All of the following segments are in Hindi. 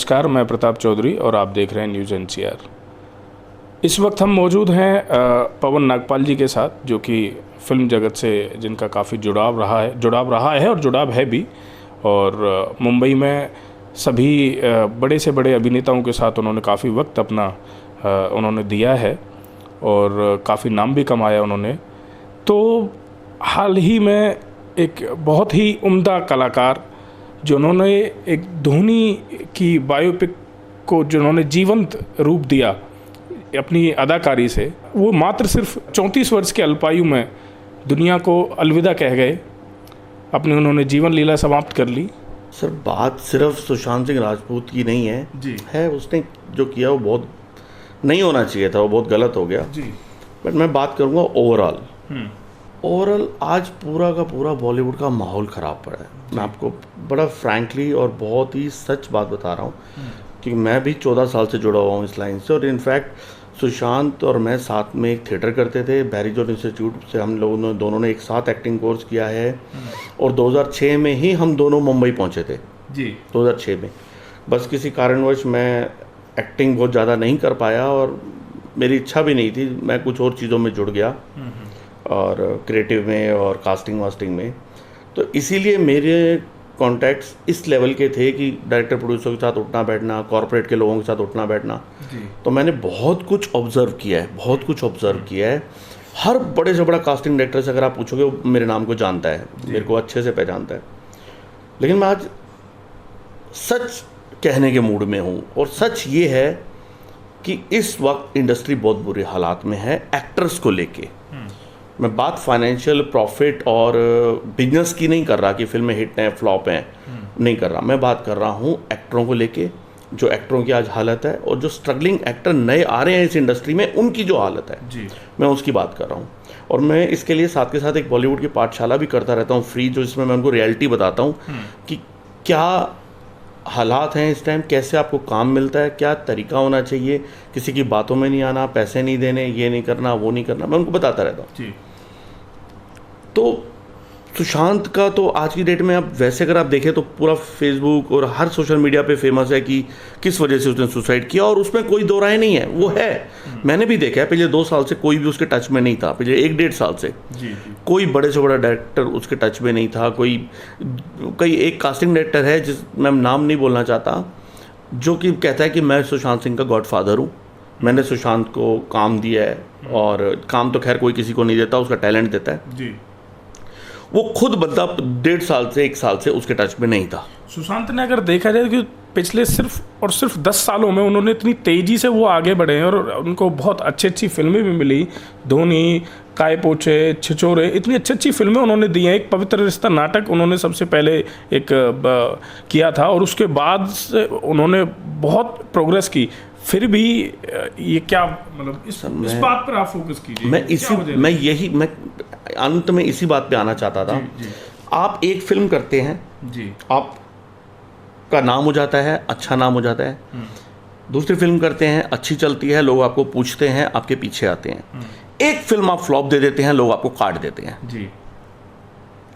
नमस्कार, मैं प्रताप चौधरी और आप देख रहे हैं न्यूज़ एनसीआर। इस वक्त हम मौजूद हैं पवन नागपाल जी के साथ, जो कि फिल्म जगत से जिनका काफ़ी जुड़ाव रहा है और जुड़ाव है भी। और मुंबई में सभी बड़े से बड़े अभिनेताओं के साथ उन्होंने काफ़ी वक्त अपना उन्होंने दिया है और काफ़ी नाम भी कमाया उन्होंने। तो हाल ही में एक बहुत ही उम्दा कलाकार जिन्होंने एक धोनी की बायोपिक को जिन्होंने जीवंत रूप दिया अपनी अदाकारी से, वो मात्र सिर्फ 34 वर्ष के अल्पायु में दुनिया को अलविदा कह गए, अपनी उन्होंने जीवन लीला समाप्त कर ली। सर, बात सिर्फ सुशांत सिंह राजपूत की नहीं है जी। है उसने जो किया वो बहुत नहीं होना चाहिए था, वो बहुत गलत हो गया जी। बट मैं बात करूँगा ओवरऑल आज पूरा का पूरा बॉलीवुड का माहौल ख़राब पड़ा है। मैं आपको बड़ा फ्रैंकली और बहुत ही सच बात बता रहा हूँ क्योंकि मैं भी 14 साल से जुड़ा हुआ हूँ इस लाइन से। और इनफैक्ट सुशांत और मैं साथ में एक थिएटर करते थे, बैरिजोन इंस्टीट्यूट से हम लोगों ने दोनों ने एक साथ एक्टिंग कोर्स किया है और 2006 में ही हम दोनों मुंबई पहुँचे थे जी। 2006 में। बस किसी कारणवश मैं एक्टिंग बहुत ज़्यादा नहीं कर पाया और मेरी इच्छा भी नहीं थी, मैं कुछ और चीज़ों में जुड़ गया और क्रिएटिव में और कास्टिंग वास्टिंग में। तो इसीलिए मेरे कॉन्टैक्ट्स इस लेवल के थे कि डायरेक्टर प्रोड्यूसर के साथ उठना बैठना, कॉर्पोरेट के लोगों के साथ उठना बैठना जी। तो मैंने बहुत कुछ ऑब्जर्व किया है। हर बड़े से बड़ा कास्टिंग डायरेक्टर से अगर आप पूछोगे वो मेरे नाम को जानता है, मेरे को अच्छे से पहचानता है। लेकिन मैं आज सच कहने के मूड में हूँ और सच ये है कि इस वक्त इंडस्ट्री बहुत बुरे हालात में है एक्टर्स को लेके। मैं बात फाइनेंशियल प्रॉफिट और बिजनेस की नहीं कर रहा कि फिल्में हिट हैं फ्लॉप हैं, नहीं कर रहा। मैं बात कर रहा हूँ एक्टरों को लेके, जो एक्टरों की आज हालत है और जो स्ट्रगलिंग एक्टर नए आ रहे हैं इस इंडस्ट्री में उनकी जो हालत है जी। मैं उसकी बात कर रहा हूँ। और मैं इसके लिए साथ के साथ एक बॉलीवुड की पाठशाला भी करता रहता हूँ फ्री, जो इसमें मैं उनको रियलिटी बताता हूँ कि क्या हालात हैं इस टाइम, कैसे आपको काम मिलता है, क्या तरीका होना चाहिए, किसी की बातों में नहीं आना, पैसे नहीं देने, ये नहीं करना, वो नहीं करना, मैं उनको बताता रहता हूँ। तो सुशांत का तो आज की डेट में अब वैसे अगर आप देखें तो पूरा फेसबुक और हर सोशल मीडिया पे फेमस है कि किस वजह से उसने सुसाइड किया और उसमें कोई दो राय नहीं है, वो है। मैंने भी देखा है पिछले 2 साल से कोई भी उसके टच में नहीं था, पिछले 1-1.5 साल से जी। कोई बड़े से बड़ा डायरेक्टर उसके टच में नहीं था। कोई एक कास्टिंग डायरेक्टर है जिस मैं नाम नहीं बोलना चाहता, जो कि कहता है कि मैं सुशांत सिंह का गॉडफादर हूँ, मैंने सुशांत को काम दिया है। और काम तो खैर कोई किसी को नहीं देता, उसका टैलेंट देता है जी। वो खुद बंदा 1.5 साल से 1 साल से उसके टच में नहीं था। सुशांत ने अगर देखा जाए कि पिछले सिर्फ 10 सालों में उन्होंने इतनी तेज़ी से वो आगे बढ़े हैं और उनको बहुत अच्छी फिल्में भी मिली। धोनी, काय पोछे, छिछोरे, इतनी अच्छी फिल्में उन्होंने दी हैं। एक पवित्र रिश्ता नाटक उन्होंने सबसे पहले एक किया था और उसके बाद से उन्होंने बहुत प्रोग्रेस की। फिर भी ये क्या मतलब इस बात पर आप फोकस कीजिए। मैं अंत में इसी बात पे आना चाहता था जी। आप एक फिल्म करते हैं जी, आपका नाम हो जाता है, अच्छा नाम हो जाता है। दूसरी फिल्म करते हैं, अच्छी चलती है, लोग आपको पूछते हैं, आपके पीछे आते हैं। एक फिल्म आप फ्लॉप दे देते हैं, लोग आपको काट देते हैं जी।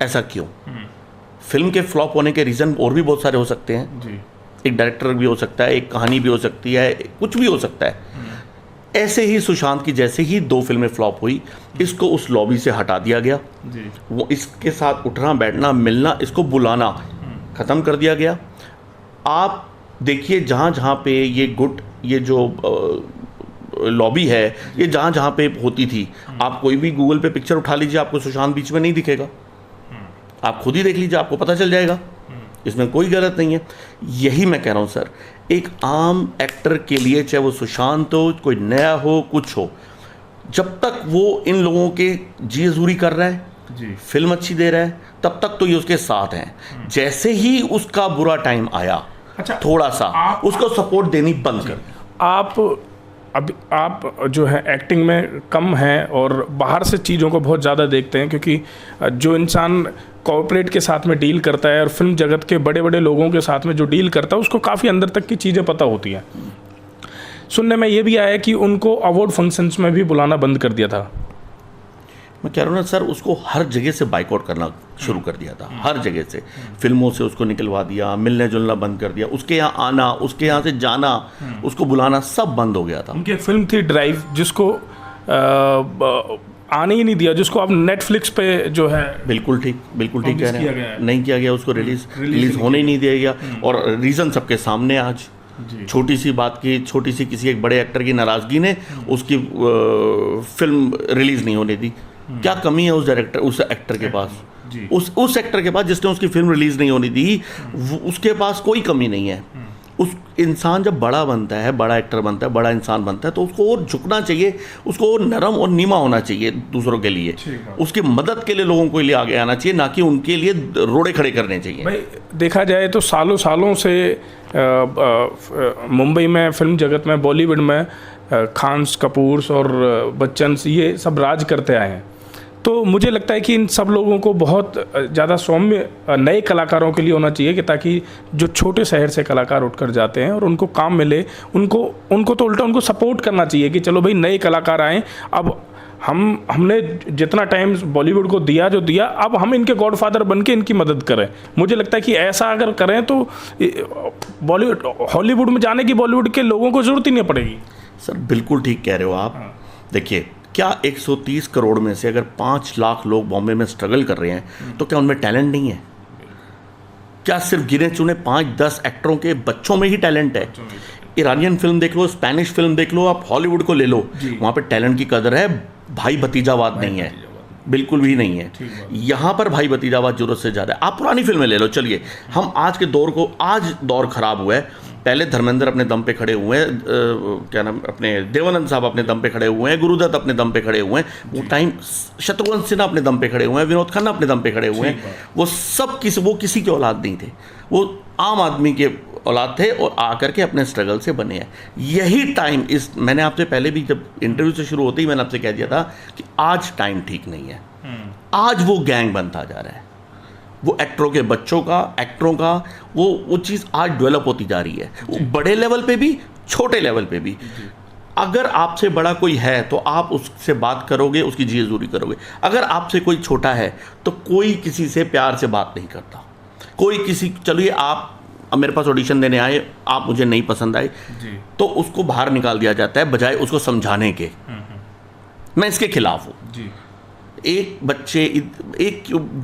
ऐसा क्यों? फिल्म के फ्लॉप होने के रीज़न और भी बहुत सारे हो सकते हैं जी। एक डायरेक्टर भी हो सकता है, एक कहानी भी हो सकती है, कुछ भी हो सकता है। ऐसे ही सुशांत की जैसे ही 2 फिल्में फ्लॉप हुई, इसको उस लॉबी से हटा दिया गया जी। वो इसके साथ उठना बैठना मिलना, इसको बुलाना ख़त्म कर दिया गया। आप देखिए जहाँ जहाँ पे ये जो लॉबी है, ये जहाँ जहाँ पे होती थी, आप कोई भी गूगल पे पिक्चर उठा लीजिए, आपको सुशांत बीच में नहीं दिखेगा। आप खुद ही देख लीजिए, आपको पता चल जाएगा, इसमें कोई गलत नहीं है। यही मैं कह रहा हूँ सर, एक आम एक्टर के लिए, चाहे वो सुशांत हो, कोई नया हो, कुछ हो, जब तक वो इन लोगों के जी हजूरी कर रहा है जी, फिल्म अच्छी दे रहा है, तब तक तो ये उसके साथ हैं। जैसे ही उसका बुरा टाइम आया, अच्छा, थोड़ा सा उसको सपोर्ट देनी बंद कर। आप जो है एक्टिंग में कम हैं और बाहर से चीज़ों को बहुत ज़्यादा देखते हैं, क्योंकि जो इंसान कॉर्पोरेट के साथ में डील करता है और फिल्म जगत के बड़े बड़े लोगों के साथ में जो डील करता है, उसको काफ़ी अंदर तक की चीज़ें पता होती हैं। सुनने में ये भी आया कि उनको अवार्ड फंक्शंस में भी बुलाना बंद कर दिया था। मैं कह रहा हूँ ना सर, उसको हर जगह से बाइकआउट करना शुरू कर दिया था, हर जगह से। फिल्मों से उसको निकलवा दिया, मिलने जुलना बंद कर दिया, उसके यहाँ आना, उसके यहाँ से जाना, उसको बुलाना, सब बंद हो गया था। उनकी एक फिल्म थी ड्राइव, जिसको आने ही नहीं दिया, जिसको अब नेटफ्लिक्स पे जो है। बिल्कुल ठीक कह रहे हैं, नहीं किया गया उसको, रिलीज होने ही नहीं दिया गया। और रीज़न सबके सामने आज, छोटी सी बात की, छोटी सी किसी एक बड़े एक्टर की नाराज़गी ने उसकी फिल्म रिलीज़ नहीं होने दी। क्या कमी है उस डायरेक्टर, उस एक्टर के पास, उस एक्टर के पास जिसने उसकी फिल्म रिलीज़ नहीं होने दी, उसके पास कोई कमी नहीं है। उस इंसान जब बड़ा बनता है, बड़ा एक्टर बनता है, बड़ा इंसान बनता है, तो उसको और झुकना चाहिए, उसको और नरम और नीमा होना चाहिए दूसरों के लिए, उसकी मदद के लिए लोगों के लिए आगे आना चाहिए, ना कि उनके लिए रोड़े खड़े करने चाहिए। भाई देखा जाए तो सालों सालों से मुंबई में, फिल्म जगत में, बॉलीवुड में खान्स, कपूर्स और बच्चन ये सब राज करते आए हैं। तो मुझे लगता है कि इन सब लोगों को बहुत ज़्यादा सौम्य नए कलाकारों के लिए होना चाहिए, कि ताकि जो छोटे शहर से कलाकार उठकर जाते हैं और उनको काम मिले, उनको तो उल्टा उनको सपोर्ट करना चाहिए कि चलो भाई नए कलाकार आएँ। अब हमने जितना टाइम बॉलीवुड को दिया, जो दिया, अब हम इनके गॉडफादर बन के इनकी मदद करें। मुझे लगता है कि ऐसा अगर करें तो बॉलीवुड, हॉलीवुड में जाने की बॉलीवुड के लोगों को ज़रूरत ही नहीं पड़ेगी। सर बिल्कुल ठीक कह रहे हो आप। देखिए, क्या 130 करोड़ में से अगर 5 लाख लोग बॉम्बे में स्ट्रगल कर रहे हैं, तो क्या उनमें टैलेंट नहीं है? क्या सिर्फ गिने चुने 5-10 एक्टरों के बच्चों में ही टैलेंट है? ईरानियन फिल्म देख लो, स्पेनिश फिल्म देख लो, आप हॉलीवुड को ले लो, वहाँ पे टैलेंट की कदर है, भाई भतीजावाद नहीं है, बिल्कुल भी नहीं है। यहाँ पर भाई भतीजावाद जरूरत से ज़्यादा है। आप पुरानी फिल्में ले लो, चलिए हम आज के दौर को, आज दौर खराब हुआ है। पहले धर्मेंद्र अपने दम पे खड़े हुए हैं, क्या नाम, अपने देवानंद साहब अपने दम पे खड़े हुए हैं, गुरुदत्त अपने दम पे खड़े हुए हैं, वो टाइम शत्रुघ्न सिन्हा अपने दम पे खड़े हुए हैं, विनोद खन्ना अपने दम पे खड़े हुए हैं। वो सब वो किसी के औलाद नहीं थे, वो आम आदमी के औलाद थे और आकर के अपने स्ट्रगल से बने हैं। यही टाइम, मैंने आपसे पहले भी जब इंटरव्यू से शुरू होते ही मैंने आपसे कह दिया था कि आज टाइम ठीक नहीं है। आज वो गैंग बनता जा रहा है, वो एक्टरों के बच्चों का, एक्टरों का, वो चीज़ आज डेवलप होती जा रही है, वो बड़े लेवल पे भी, छोटे लेवल पे भी। अगर आपसे बड़ा कोई है तो आप उससे बात करोगे, उसकी जी हजूरी करोगे। अगर आपसे कोई छोटा है तो कोई किसी से प्यार से बात नहीं करता, कोई किसी, चलिए आप अब मेरे पास ऑडिशन देने आए, आप मुझे नहीं पसंद आए, तो उसको बाहर निकाल दिया जाता है बजाय उसको समझाने के। मैं इसके खिलाफ हूँ।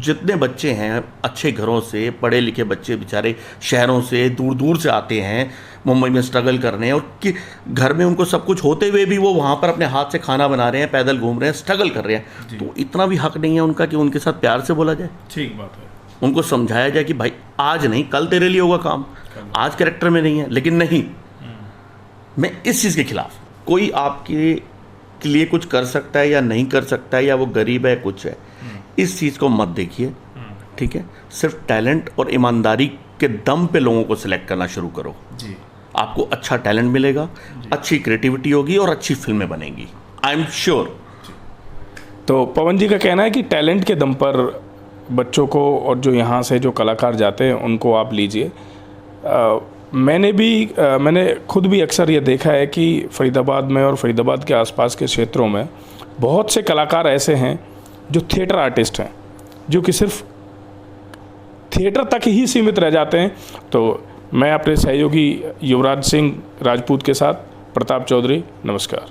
जितने बच्चे हैं अच्छे घरों से, पढ़े लिखे बच्चे बेचारे शहरों से दूर दूर से आते हैं मुंबई में स्ट्रगल करने, और कि घर में उनको सब कुछ होते हुए भी वो वहाँ पर अपने हाथ से खाना बना रहे हैं, पैदल घूम रहे हैं, स्ट्रगल कर रहे हैं, तो इतना भी हक नहीं है उनका कि उनके साथ प्यार से बोला जाए। ठीक बात है। उनको समझाया जाए कि भाई आज नहीं, कल तेरे लिए होगा काम, आज कैरेक्टर में नहीं है। लेकिन नहीं, मैं इस चीज़ के खिलाफ। कोई आपके के लिए कुछ कर सकता है या नहीं कर सकता है, या वो गरीब है, कुछ है, इस चीज़ को मत देखिए, ठीक है? सिर्फ टैलेंट और ईमानदारी के दम पे लोगों को सिलेक्ट करना शुरू करो जी। आपको अच्छा टैलेंट मिलेगा, अच्छी क्रिएटिविटी होगी और अच्छी फिल्में बनेंगी, आई एम श्योर। तो पवन जी का कहना है कि टैलेंट के दम पर बच्चों को, और जो यहाँ से जो कलाकार जाते हैं उनको आप लीजिए। मैंने खुद भी अक्सर ये देखा है कि फरीदाबाद में और फरीदाबाद के आसपास के क्षेत्रों में बहुत से कलाकार ऐसे हैं जो थिएटर आर्टिस्ट हैं, जो कि सिर्फ थिएटर तक ही सीमित रह जाते हैं। तो मैं अपने सहयोगी युवराज सिंह राजपूत के साथ प्रताप चौधरी, नमस्कार।